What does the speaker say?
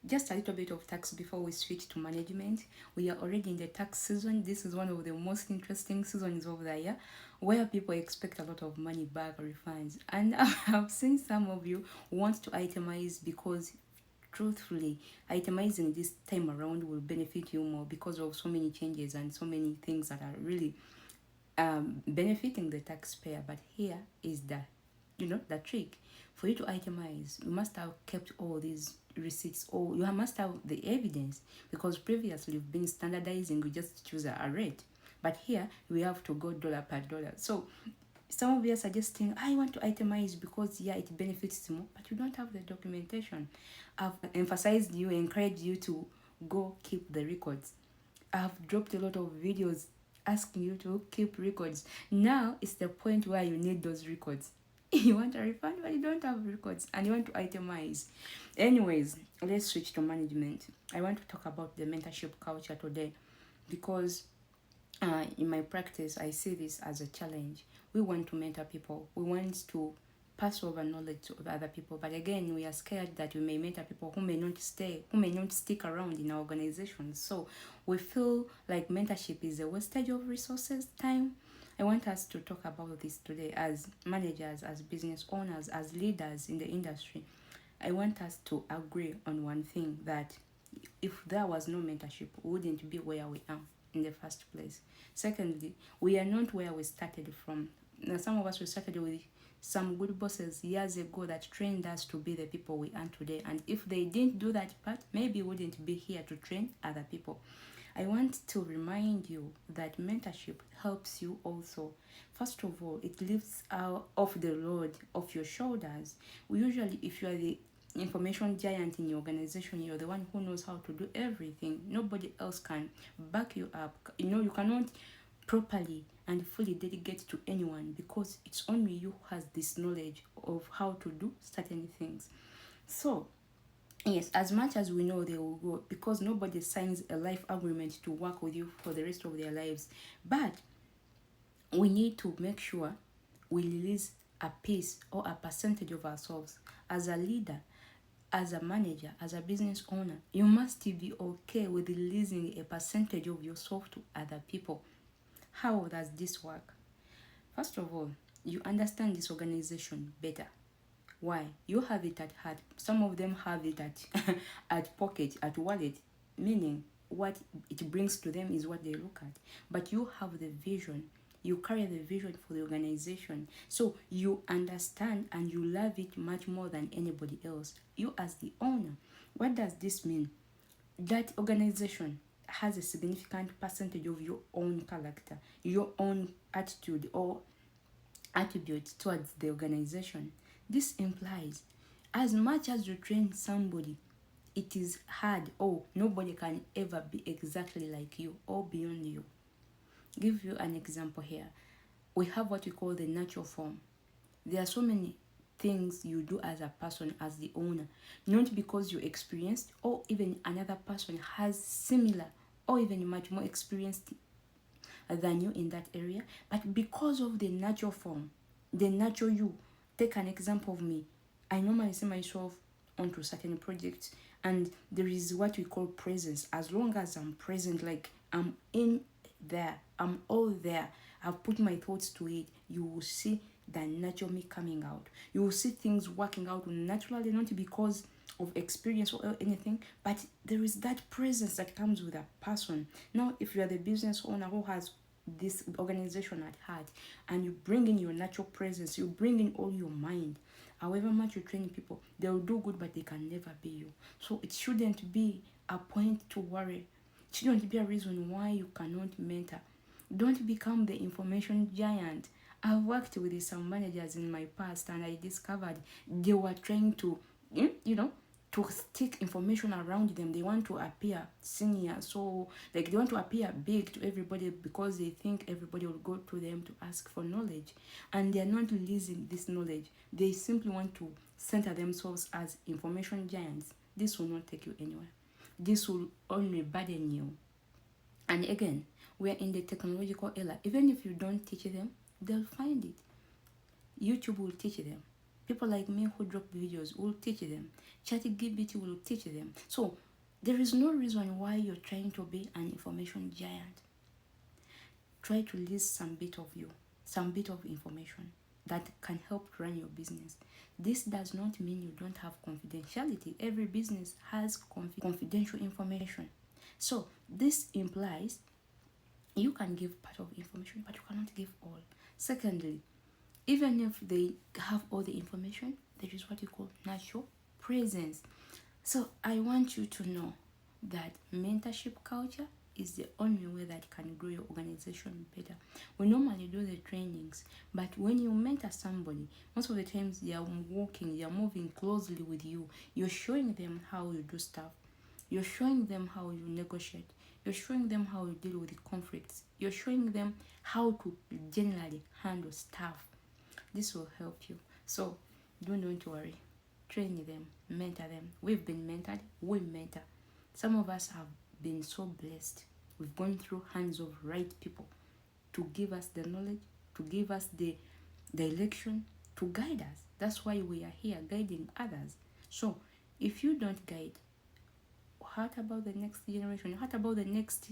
Just a little bit of tax before we switch to management. We are already in the tax season. This is one of the most interesting seasons of the year where people expect a lot of money back or refunds. And I've seen some of you want to itemize because truthfully, itemizing this time around will benefit you more because of so many changes and so many things that are really benefiting the taxpayer. But here is the trick. For you to itemize, you must have kept all these receipts, or you must have the evidence, because previously you've been standardizing, you just choose a rate. But here we have to go dollar per dollar. So some of you are suggesting, I want to itemize because it benefits more, but you don't have the documentation. I've emphasized you, encouraged you to go keep the records. I've dropped a lot of videos asking you to keep records. Now it's the point where you need those records. You want a refund, but you don't have records, and you want to itemize. Anyways, let's switch to management. I want to talk about the mentorship culture today because in my practice, I see this as a challenge. We want to mentor people. We want to pass over knowledge to other people. But again, we are scared that we may mentor people who may not stay, who may not stick around in our organization. So we feel like mentorship is a wastage of resources, time. I want us to talk about this today as managers, as business owners, as leaders in the industry. I want us to agree on one thing, that if there was no mentorship, we wouldn't be where we are in the first place. Secondly, we are not where we started from. Now, some of us, we started with some good bosses years ago that trained us to be the people we are today. And if they didn't do that part, maybe we wouldn't be here to train other people. I want to remind you that mentorship helps you also. First of all, it lifts off the load off your shoulders. Usually, if you are the information giant in your organization, you're the one who knows how to do everything. Nobody else can back you up. You cannot properly and fully delegate to anyone because it's only you who has this knowledge of how to do certain things. So yes, as much as we know they will go, because nobody signs a life agreement to work with you for the rest of their lives. But we need to make sure we release a piece or a percentage of ourselves. As a leader, as a manager, as a business owner, you must be okay with releasing a percentage of yourself to other people. How does this work? First of all, you understand this organization better. Why? You have it at heart. Some of them have it at at pocket, at wallet, meaning what it brings to them is what they look at. But you have the vision. You carry the vision for the organization. So you understand and you love it much more than anybody else. You as the owner. What does this mean? That organization has a significant percentage of your own character, your own attitude or attributes towards the organization. This implies as much as you train somebody, it is hard or nobody can ever be exactly like you or beyond you. Give you an example here. We have what we call the natural form. There are so many things you do as a person, as the owner, not because you're experienced or even another person has similar or even much more experienced than you in that area, but because of the natural form, the natural you. Take an example of me. I normally see myself onto certain projects, and there is what we call presence. As long as I'm present, like I'm in there, I'm all there, I've put my thoughts to it, you will see the natural me coming out. You will see things working out naturally, not because of experience or anything, but there is that presence that comes with a person. Now, if you are the business owner who has this organization at heart and you bring in your natural presence, you bring in all your mind, however much you train people, they'll do good, but they can never be you. So it shouldn't be a point to worry. It shouldn't be a reason why you cannot mentor. Don't become the information giant. I've worked with some managers in my past and I discovered they were trying to, to stick information around them. They want to appear senior, so like they want to appear big to everybody because they think everybody will go to them to ask for knowledge, and they're not releasing this knowledge. They simply want to center themselves as information giants. This will not take you anywhere. This will only burden you. And again, we're in the technological era. Even if you don't teach them, they'll find it. YouTube will teach them. People like me who drop videos will teach them. ChatGPT will teach them. So there is no reason why you're trying to be an information giant. Try to list some bit of you, some bit of information that can help run your business. This does not mean you don't have confidentiality. Every business has confidential information. So this implies you can give part of information, but you cannot give all. Secondly, even if they have all the information, there is what you call natural presence. So I want you to know that mentorship culture is the only way that can grow your organization better. We normally do the trainings, but when you mentor somebody, most of the times they are walking, they are moving closely with you. You're showing them how you do stuff. You're showing them how you negotiate. You're showing them how you deal with the conflicts. You're showing them how to generally handle stuff. This will help you. So don't worry. Train them, mentor them. We've been mentored, we mentor. Some of us have been so blessed. We've gone through hands of right people to give us the knowledge, to give us the direction, to guide us. That's why we are here guiding others. So if you don't guide, what about the next generation? What about the next